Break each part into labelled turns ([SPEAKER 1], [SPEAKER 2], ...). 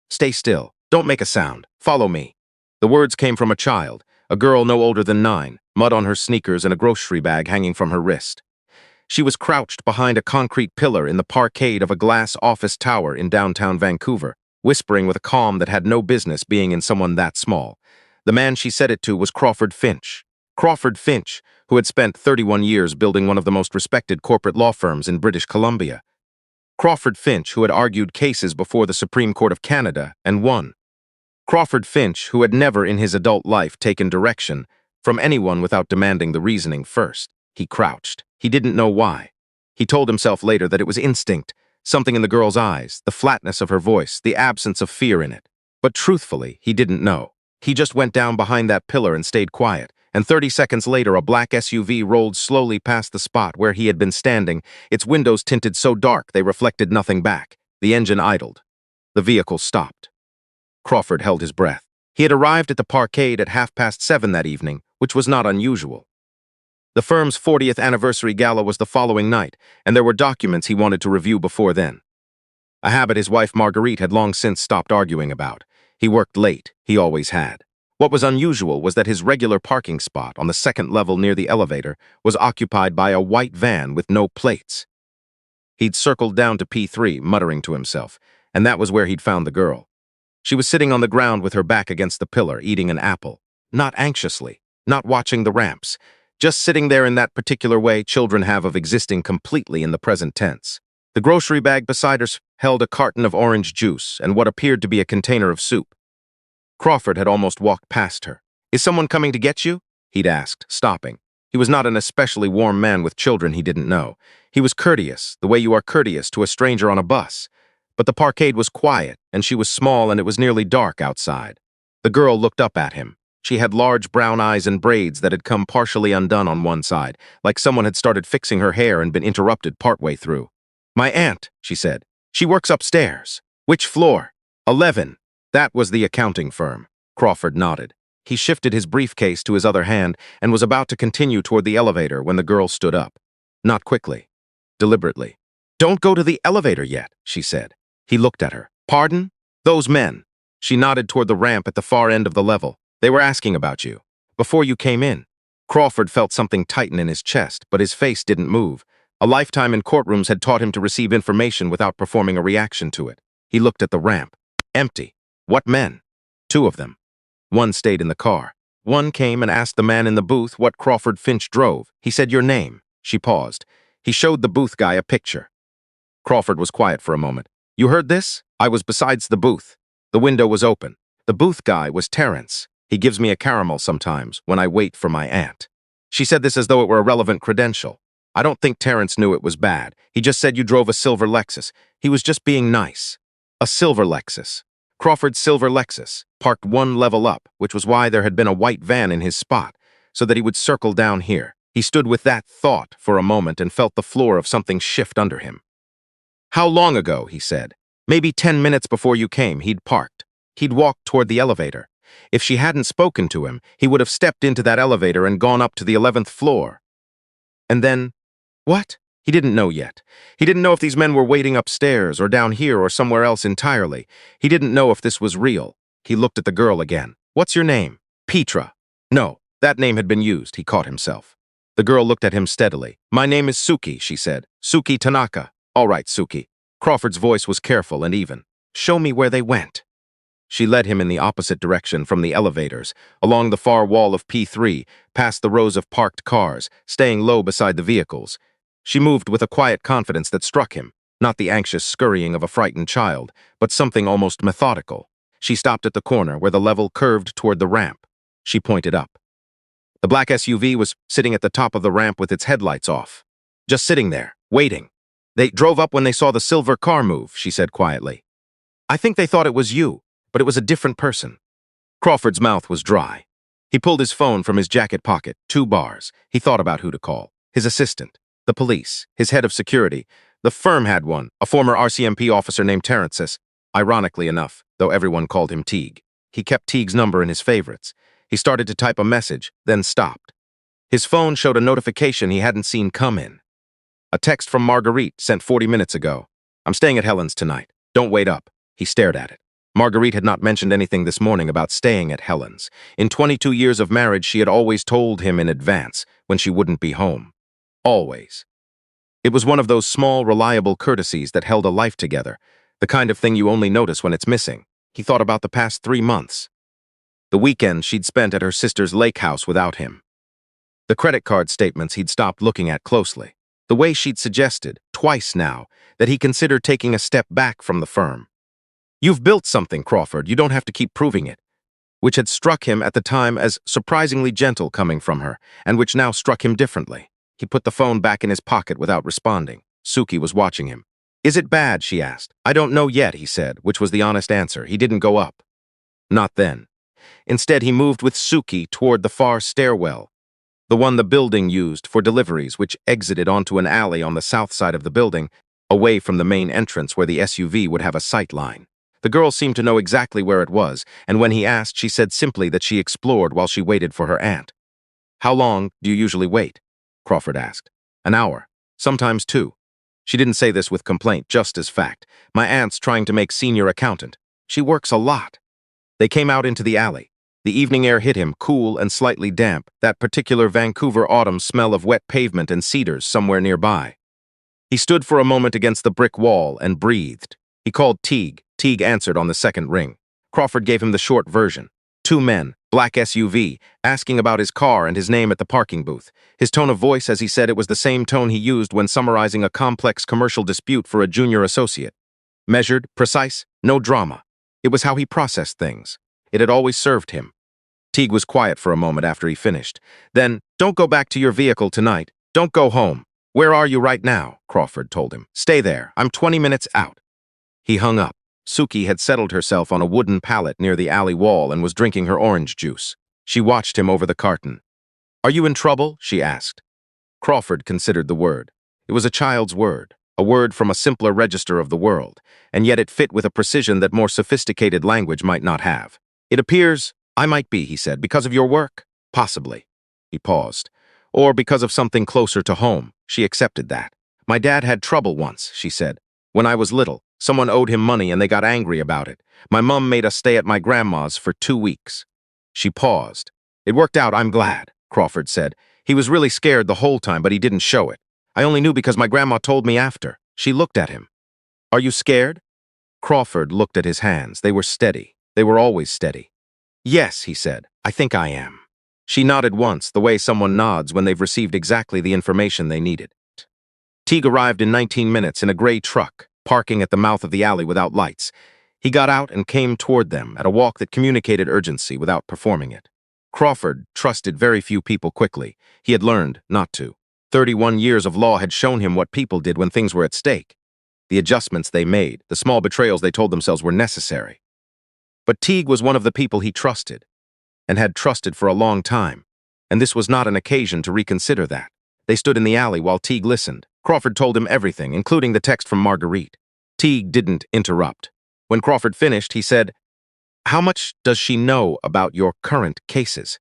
[SPEAKER 1] Stay still. Don't make a sound. Follow me. The words came from a child, a girl no older than 9, mud on her sneakers and a grocery bag hanging from her wrist. She was crouched behind a concrete pillar in the parkade of a glass office tower in downtown Vancouver, whispering with a calm that had no business being in someone that small. The man she said it to was Crawford Finch. Crawford Finch, who had spent 31 years building one of the most respected corporate law firms in British Columbia. Crawford Finch, who had argued cases before the Supreme Court of Canada and won. Crawford Finch, who had never in his adult life taken direction from anyone without demanding the reasoning first. He crouched. He didn't know why. He told himself later that it was instinct, something in the girl's eyes, the flatness of her voice, the absence of fear in it. But truthfully, he didn't know. He just went down behind that pillar and stayed quiet, and 30 seconds later a black SUV rolled slowly past the spot where he had been standing, its windows tinted so dark they reflected nothing back. The engine idled. The vehicle stopped. Crawford held his breath. He had arrived at the parkade at 7:30 that evening, which was not unusual. The firm's 40th anniversary gala was the following night, and there were documents he wanted to review before then. A habit his wife Marguerite had long since stopped arguing about. He worked late. He always had. What was unusual was that his regular parking spot on the second level near the elevator was occupied by a white van with no plates. He'd circled down to P3, muttering to himself, and that was where he'd found the girl. She was sitting on the ground with her back against the pillar, eating an apple. Not anxiously, not watching the ramps, just sitting there in that particular way children have of existing completely in the present tense. The grocery bag beside her held a carton of orange juice and what appeared to be a container of soup. Crawford had almost walked past her. "Is someone coming to get you?" he'd asked, stopping. He was not an especially warm man with children he didn't know. He was courteous, the way you are courteous to a stranger on a bus. But the parkade was quiet, and she was small, and it was nearly dark outside. The girl looked up at him. She had large brown eyes and braids that had come partially undone on one side, like someone had started fixing her hair and been interrupted partway through. "My aunt," she said. "She works upstairs." "Which floor?" 11. That was the accounting firm. Crawford nodded. He shifted his briefcase to his other hand and was about to continue toward the elevator when the girl stood up. Not quickly. Deliberately. "Don't go to the elevator yet," she said. He looked at her. "Pardon? Those men." She nodded toward the ramp at the far end of the level. "They were asking about you. Before you came in." Crawford felt something tighten in his chest, but his face didn't move. A lifetime in courtrooms had taught him to receive information without performing a reaction to it. He looked at the ramp. Empty. What men? 2 of them. One stayed in the car. One came and asked the man in the booth what Crawford Finch drove. He said, "Your name." She paused. He showed the booth guy a picture. Crawford was quiet for a moment. "You heard this?" "I was besides the booth. The window was open. The booth guy was Terrence. He gives me a caramel sometimes when I wait for my aunt." She said this as though it were a relevant credential. "I don't think Terrence knew it was bad. He just said you drove a silver Lexus. He was just being nice." A silver Lexus. Crawford's silver Lexus, parked 1 level up, which was why there had been a white van in his spot, so that he would circle down here. He stood with that thought for a moment and felt the floor of something shift under him. "How long ago?" he said. "Maybe 10 minutes before you came, he'd parked. He'd walked toward the elevator. If she hadn't spoken to him, he would have stepped into that elevator and gone up to the 11th floor. And then, what? He didn't know yet. He didn't know if these men were waiting upstairs or down here or somewhere else entirely. He didn't know if this was real. He looked at the girl again. "What's your name?" "Petra." No, that name had been used, he caught himself. The girl looked at him steadily. "My name is Suki," she said. "Suki Tanaka." "All right, Suki." Crawford's voice was careful and even. "Show me where they went." She led him in the opposite direction from the elevators, along the far wall of P3, past the rows of parked cars, staying low beside the vehicles. She moved with a quiet confidence that struck him, not the anxious scurrying of a frightened child, but something almost methodical. She stopped at the corner where the level curved toward the ramp. She pointed up. The black SUV was sitting at the top of the ramp with its headlights off. Just sitting there, waiting. "They drove up when they saw the silver car move," she said quietly. "I think they thought it was you, but it was a different person." Crawford's mouth was dry. He pulled his phone from his jacket pocket, 2 bars. He thought about who to call. His assistant, the police, his head of security. The firm had one, a former RCMP officer named Terrence's. Ironically enough, though everyone called him Teague. He kept Teague's number in his favorites. He started to type a message, then stopped. His phone showed a notification he hadn't seen come in. A text from Marguerite sent 40 minutes ago. "I'm staying at Helen's tonight. Don't wait up." He stared at it. Marguerite had not mentioned anything this morning about staying at Helen's. In 22 years of marriage, she had always told him in advance when she wouldn't be home. Always. It was one of those small, reliable courtesies that held a life together, the kind of thing you only notice when it's missing. He thought about the past 3 months. The weekend she'd spent at her sister's lake house without him. The credit card statements he'd stopped looking at closely. The way she'd suggested, twice now, that he consider taking a step back from the firm. "You've built something, Crawford. You don't have to keep proving it," which had struck him at the time as surprisingly gentle coming from her, and which now struck him differently. He put the phone back in his pocket without responding. Suki was watching him. "Is it bad?" she asked. "I don't know yet," he said, which was the honest answer. He didn't go up. Not then. Instead, he moved with Suki toward the far stairwell, the one the building used for deliveries, which exited onto an alley on the south side of the building, away from the main entrance where the SUV would have a sight line. The girl seemed to know exactly where it was, and when he asked, she said simply that she explored while she waited for her aunt. "How long do you usually wait?" Crawford asked. "An hour. Sometimes 2. She didn't say this with complaint, just as fact. "My aunt's trying to make senior accountant. She works a lot." They came out into the alley. The evening air hit him, cool and slightly damp, that particular Vancouver autumn smell of wet pavement and cedars somewhere nearby. He stood for a moment against the brick wall and breathed. He called Teague. Teague answered on the second ring. Crawford gave him the short version. 2 men, black SUV, asking about his car and his name at the parking booth. His tone of voice, as he said it, was the same tone he used when summarizing a complex commercial dispute for a junior associate. Measured, precise, no drama. It was how he processed things. It had always served him. Teague was quiet for a moment after he finished. Then, "Don't go back to your vehicle tonight. Don't go home." "Where are you right now?" Crawford told him. "Stay there. I'm 20 minutes out." He hung up. Suki had settled herself on a wooden pallet near the alley wall and was drinking her orange juice. She watched him over the carton. "Are you in trouble?" she asked. Crawford considered the word. It was a child's word, a word from a simpler register of the world, and yet it fit with a precision that more sophisticated language might not have. "It appears I might be," he said, "because of your work? Possibly." He paused. "Or because of something closer to home." She accepted that. "My dad had trouble once," she said. "When I was little, someone owed him money and they got angry about it. My mom made us stay at my grandma's for 2 weeks. She paused. "It worked out, I'm glad," Crawford said. "He was really scared the whole time, but he didn't show it. I only knew because my grandma told me after." She looked at him. "Are you scared?" Crawford looked at his hands. They were steady. They were always steady. "Yes," he said. "I think I am." She nodded once, the way someone nods when they've received exactly the information they needed. Teague arrived in 19 minutes in a gray truck, parking at the mouth of the alley without lights. He got out and came toward them at a walk that communicated urgency without performing it. Crawford trusted very few people quickly. He had learned not to. 31 years of law had shown him what people did when things were at stake. The adjustments they made, the small betrayals they told themselves were necessary. But Teague was one of the people he trusted, and had trusted for a long time, and this was not an occasion to reconsider that. They stood in the alley while Teague listened. Crawford told him everything, including the text from Marguerite. Teague didn't interrupt. When Crawford finished, he said, "How much does she know about your current cases?"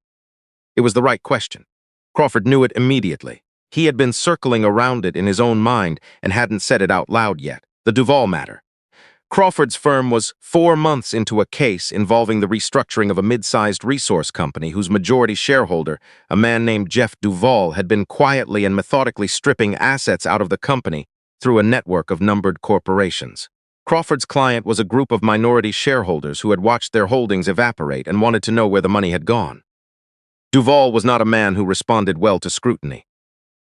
[SPEAKER 1] It was the right question. Crawford knew it immediately. He had been circling around it in his own mind and hadn't said it out loud yet. The Duval matter. Crawford's firm was 4 months into a case involving the restructuring of a mid-sized resource company whose majority shareholder, a man named Jeff Duval, had been quietly and methodically stripping assets out of the company through a network of numbered corporations. Crawford's client was a group of minority shareholders who had watched their holdings evaporate and wanted to know where the money had gone. Duval was not a man who responded well to scrutiny.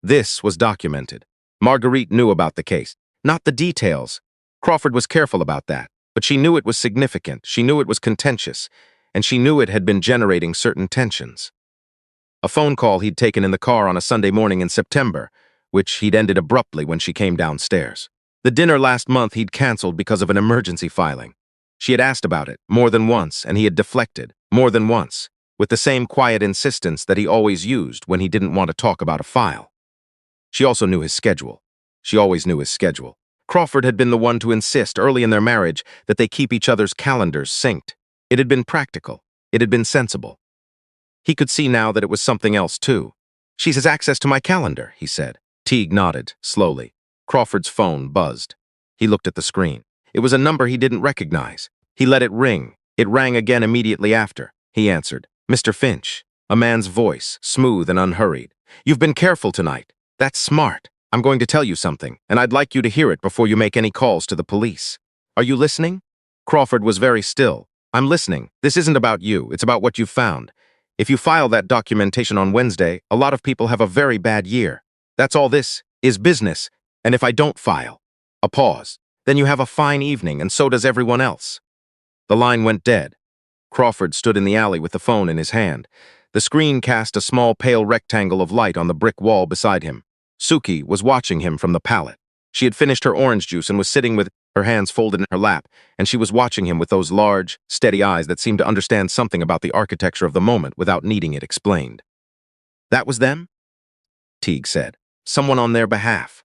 [SPEAKER 1] This was documented. Marguerite knew about the case, not the details. Crawford was careful about that, but she knew it was significant, she knew it was contentious, and she knew it had been generating certain tensions. A phone call he'd taken in the car on a Sunday morning in September, which he'd ended abruptly when she came downstairs. The dinner last month he'd canceled because of an emergency filing. She had asked about it more than once, and he had deflected more than once, with the same quiet insistence that he always used when he didn't want to talk about a file. She also knew his schedule. She always knew his schedule. Crawford had been the one to insist early in their marriage that they keep each other's calendars synced. It had been practical. It had been sensible. He could see now that it was something else, too. "She has access to my calendar," he said. Teague nodded, slowly. Crawford's phone buzzed. He looked at the screen. It was a number he didn't recognize. He let it ring. It rang again immediately after. He answered. Mr. Finch. A man's voice, smooth and unhurried. You've been careful tonight. That's smart. I'm going to tell you something, and I'd like you to hear it before you make any calls to the police. Are you listening? Crawford was very still. I'm listening. This isn't about you. It's about what you've found. If you file that documentation on Wednesday, a lot of people have a very bad year. That's all this is business. And if I don't file, a pause, then you have a fine evening, and so does everyone else. The line went dead. Crawford stood in the alley with the phone in his hand. The screen cast a small pale rectangle of light on the brick wall beside him. Suki was watching him from the pallet. She had finished her orange juice and was sitting with her hands folded in her lap, and she was watching him with those large, steady eyes that seemed to understand something about the architecture of the moment without needing it explained. That was them? Teague said. Someone on their behalf.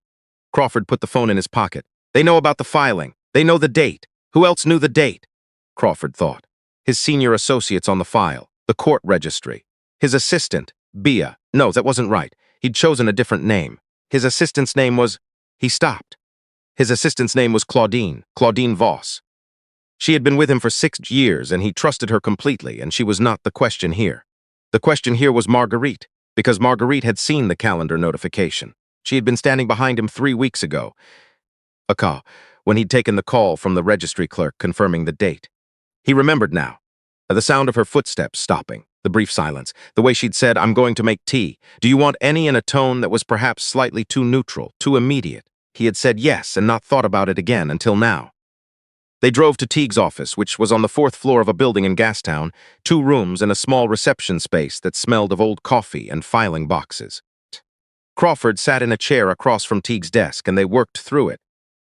[SPEAKER 1] Crawford put the phone in his pocket. They know about the filing. They know the date. Who else knew the date? Crawford thought. His senior associates on the file, the court registry. His assistant, Bia. No, that wasn't right. He'd chosen a different name. His assistant's name was... He stopped. His assistant's name was Claudine Voss. She had been with him for 6 years, and he trusted her completely, and she was not the question here. The question here was Marguerite, because Marguerite had seen the calendar notification. She had been standing behind him 3 weeks ago, when he'd taken the call from the registry clerk confirming the date. He remembered now. The sound of her footsteps stopping, the brief silence, the way she'd said, I'm going to make tea. Do you want any, in a tone that was perhaps slightly too neutral, too immediate? He had said yes and not thought about it again until now. They drove to Teague's office, which was on the 4th floor of a building in Gastown, 2 rooms and a small reception space that smelled of old coffee and filing boxes. Crawford sat in a chair across from Teague's desk, and they worked through it,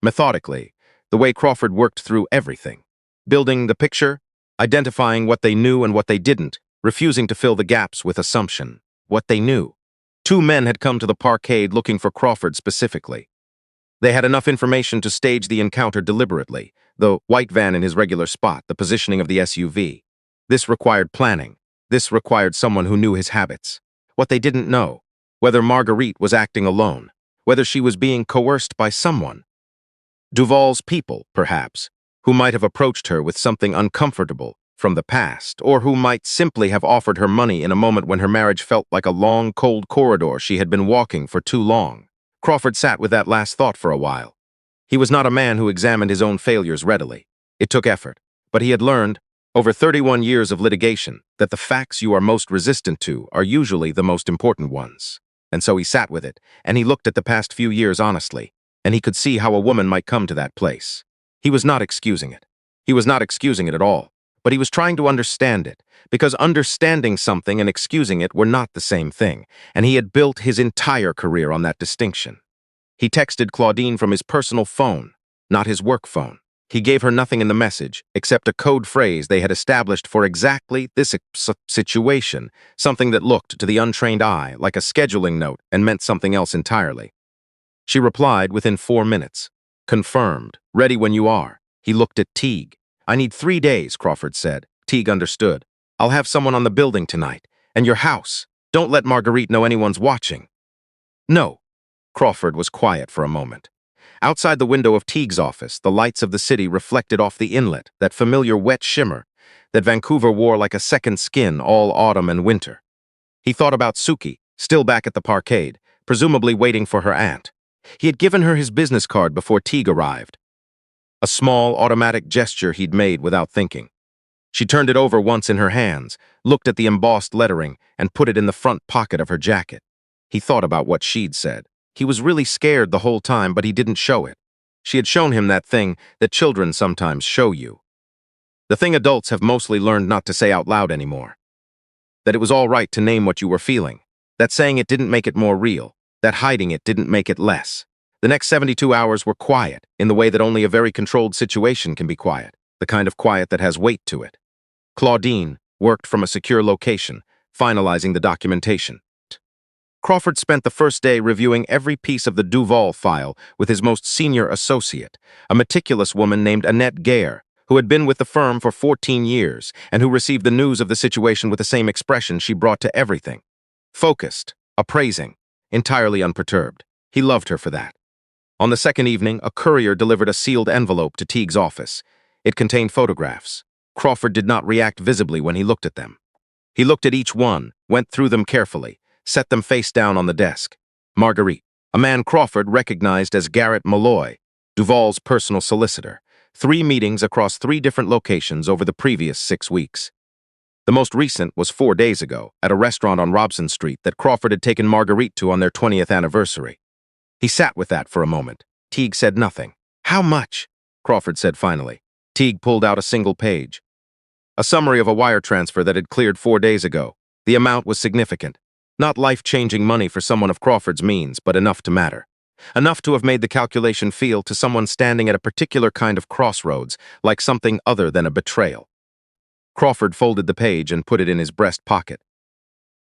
[SPEAKER 1] methodically, the way Crawford worked through everything. Building the picture, identifying what they knew and what they didn't, refusing to fill the gaps with assumption. What they knew. 2 men had come to the parkade looking for Crawford specifically. They had enough information to stage the encounter deliberately, the white van in his regular spot, the positioning of the SUV. This required planning. This required someone who knew his habits. What they didn't know, whether Marguerite was acting alone, whether she was being coerced by someone. Duval's people, perhaps, who might have approached her with something uncomfortable from the past, or who might simply have offered her money in a moment when her marriage felt like a long, cold corridor she had been walking for too long. Crawford sat with that last thought for a while. He was not a man who examined his own failures readily. It took effort, but he had learned, over 31 years of litigation, that the facts you are most resistant to are usually the most important ones. And so he sat with it, and he looked at the past few years honestly, and he could see how a woman might come to that place. He was not excusing it. He was not excusing it at all, but he was trying to understand it, because understanding something and excusing it were not the same thing, and he had built his entire career on that distinction. He texted Claudine from his personal phone, not his work phone. He gave her nothing in the message, except a code phrase they had established for exactly this situation, something that looked, to the untrained eye, like a scheduling note and meant something else entirely. She replied within 4 minutes. Confirmed. Ready when you are. He looked at Teague. I need 3 days, Crawford said. Teague understood. I'll have someone on the building tonight. And your house. Don't let Marguerite know anyone's watching. No. Crawford was quiet for a moment. Outside the window of Teague's office, the lights of the city reflected off the inlet, that familiar wet shimmer that Vancouver wore like a second skin all autumn and winter. He thought about Suki, still back at the parkade, presumably waiting for her aunt. He had given her his business card before Teague arrived. A small, automatic gesture he'd made without thinking. She turned it over once in her hands, looked at the embossed lettering, and put it in the front pocket of her jacket. He thought about what she'd said. He was really scared the whole time, but he didn't show it. She had shown him that thing that children sometimes show you. The thing adults have mostly learned not to say out loud anymore. That it was all right to name what you were feeling. That saying it didn't make it more real. That hiding it didn't make it less. The next 72 hours were quiet, in the way that only a very controlled situation can be quiet, the kind of quiet that has weight to it. Claudine worked from a secure location, finalizing the documentation. Crawford spent the first day reviewing every piece of the Duval file with his most senior associate, a meticulous woman named Annette Gare, who had been with the firm for 14 years and who received the news of the situation with the same expression she brought to everything. Focused, appraising, entirely unperturbed. He loved her for that. On the second evening, a courier delivered a sealed envelope to Teague's office. It contained photographs. Crawford did not react visibly when he looked at them. He looked at each one, went through them carefully, set them face down on the desk. Marguerite, a man Crawford recognized as Garrett Malloy, Duvall's personal solicitor. 3 meetings across 3 different locations over the previous 6 weeks. The most recent was 4 days ago, at a restaurant on Robson Street that Crawford had taken Marguerite to on their 20th anniversary. He sat with that for a moment. Teague said nothing. "How much?" Crawford said finally. Teague pulled out a single page. A summary of a wire transfer that had cleared 4 days ago. The amount was significant. Not life-changing money for someone of Crawford's means, but enough to matter. Enough to have made the calculation feel to someone standing at a particular kind of crossroads, like something other than a betrayal. Crawford folded the page and put it in his breast pocket.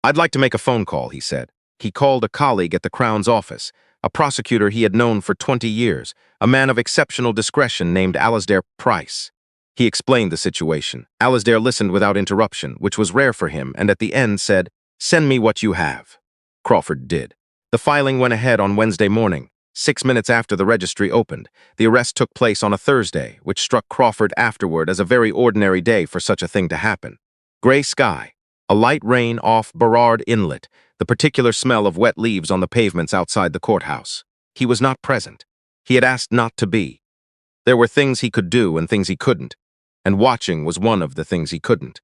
[SPEAKER 1] "I'd like to make a phone call," he said. He called a colleague at the Crown's office, a prosecutor he had known for 20 years, a man of exceptional discretion named Alasdair Price. He explained the situation. Alasdair listened without interruption, which was rare for him, and at the end said, "Send me what you have." Crawford did. The filing went ahead on Wednesday morning, 6 minutes after the registry opened. The arrest took place on a Thursday, which struck Crawford afterward as a very ordinary day for such a thing to happen. Gray sky, a light rain off Burrard Inlet, the particular smell of wet leaves on the pavements outside the courthouse. He was not present. He had asked not to be. There were things he could do and things he couldn't, and watching was one of the things he couldn't.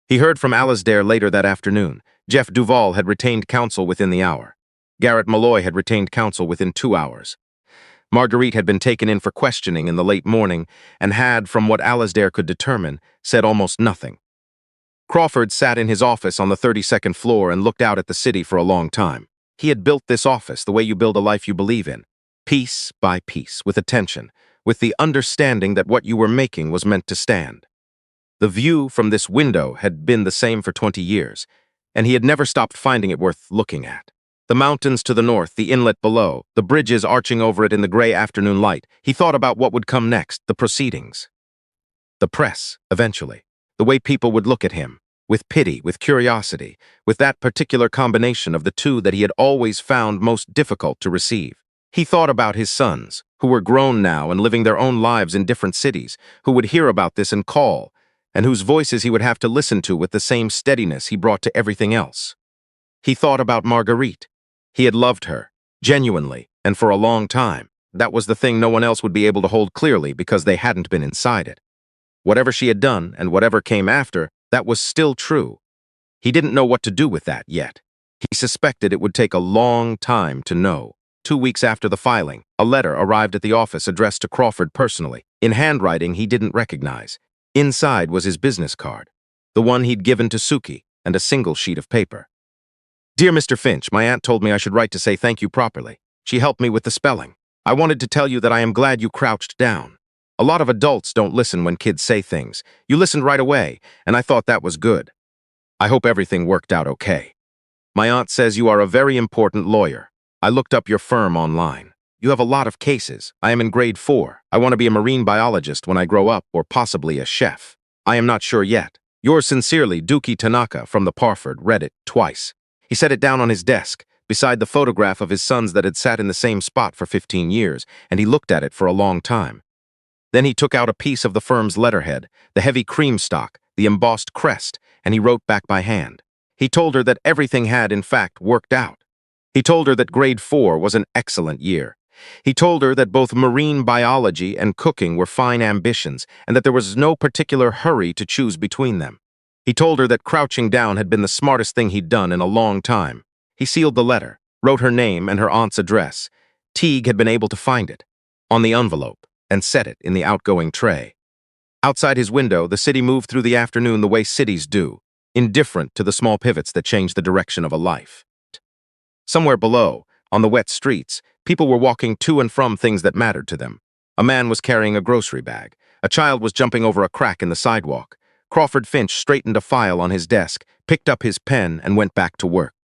[SPEAKER 1] He heard from Alasdair later that afternoon. Jeff Duvall had retained counsel within the hour. Garrett Malloy had retained counsel within 2 hours. Marguerite had been taken in for questioning in the late morning and had, from what Alasdair could determine, said almost nothing. Crawford sat in his office on the 32nd floor and looked out at the city for a long time. He had built this office the way you build a life you believe in, piece by piece, with attention, with the understanding that what you were making was meant to stand. The view from this window had been the same for 20 years, and he had never stopped finding it worth looking at. The mountains to the north, the inlet below, the bridges arching over it in the gray afternoon light. He thought about what would come next, the proceedings. The press, eventually. The way people would look at him, with pity, with curiosity, with that particular combination of the two that he had always found most difficult to receive. He thought about his sons, who were grown now and living their own lives in different cities, who would hear about this and call, and whose voices he would have to listen to with the same steadiness he brought to everything else. He thought about Marguerite. He had loved her, genuinely, and for a long time. That was the thing no one else would be able to hold clearly because they hadn't been inside it. Whatever she had done and whatever came after, that was still true. He didn't know what to do with that yet. He suspected it would take a long time to know. 2 weeks after the filing, a letter arrived at the office addressed to Crawford personally, in handwriting he didn't recognize. Inside was his business card, the one he'd given to Suki, and a single sheet of paper. "Dear Mr. Finch, my aunt told me I should write to say thank you properly. She helped me with the spelling. I wanted to tell you that I am glad you crouched down. A lot of adults don't listen when kids say things. You listened right away, and I thought that was good. I hope everything worked out okay. My aunt says you are a very important lawyer. I looked up your firm online. You have a lot of cases. I am in grade 4. I want to be a marine biologist when I grow up, or possibly a chef. I am not sure yet. Yours sincerely, Duki Tanaka from the Parford, read it twice." He set it down on his desk, beside the photograph of his sons that had sat in the same spot for 15 years, and he looked at it for a long time. Then he took out a piece of the firm's letterhead, the heavy cream stock, the embossed crest, and he wrote back by hand. He told her that everything had, in fact, worked out. He told her that grade 4 was an excellent year. He told her that both marine biology and cooking were fine ambitions, and that there was no particular hurry to choose between them. He told her that crouching down had been the smartest thing he'd done in a long time. He sealed the letter, wrote her name and her aunt's address. Teague had been able to find it, on the envelope, and set it in the outgoing tray. Outside his window, the city moved through the afternoon the way cities do, indifferent to the small pivots that change the direction of a life. Somewhere below, on the wet streets, people were walking to and from things that mattered to them. A man was carrying a grocery bag. A child was jumping over a crack in the sidewalk. Crawford Finch straightened a file on his desk, picked up his pen, and went back to work.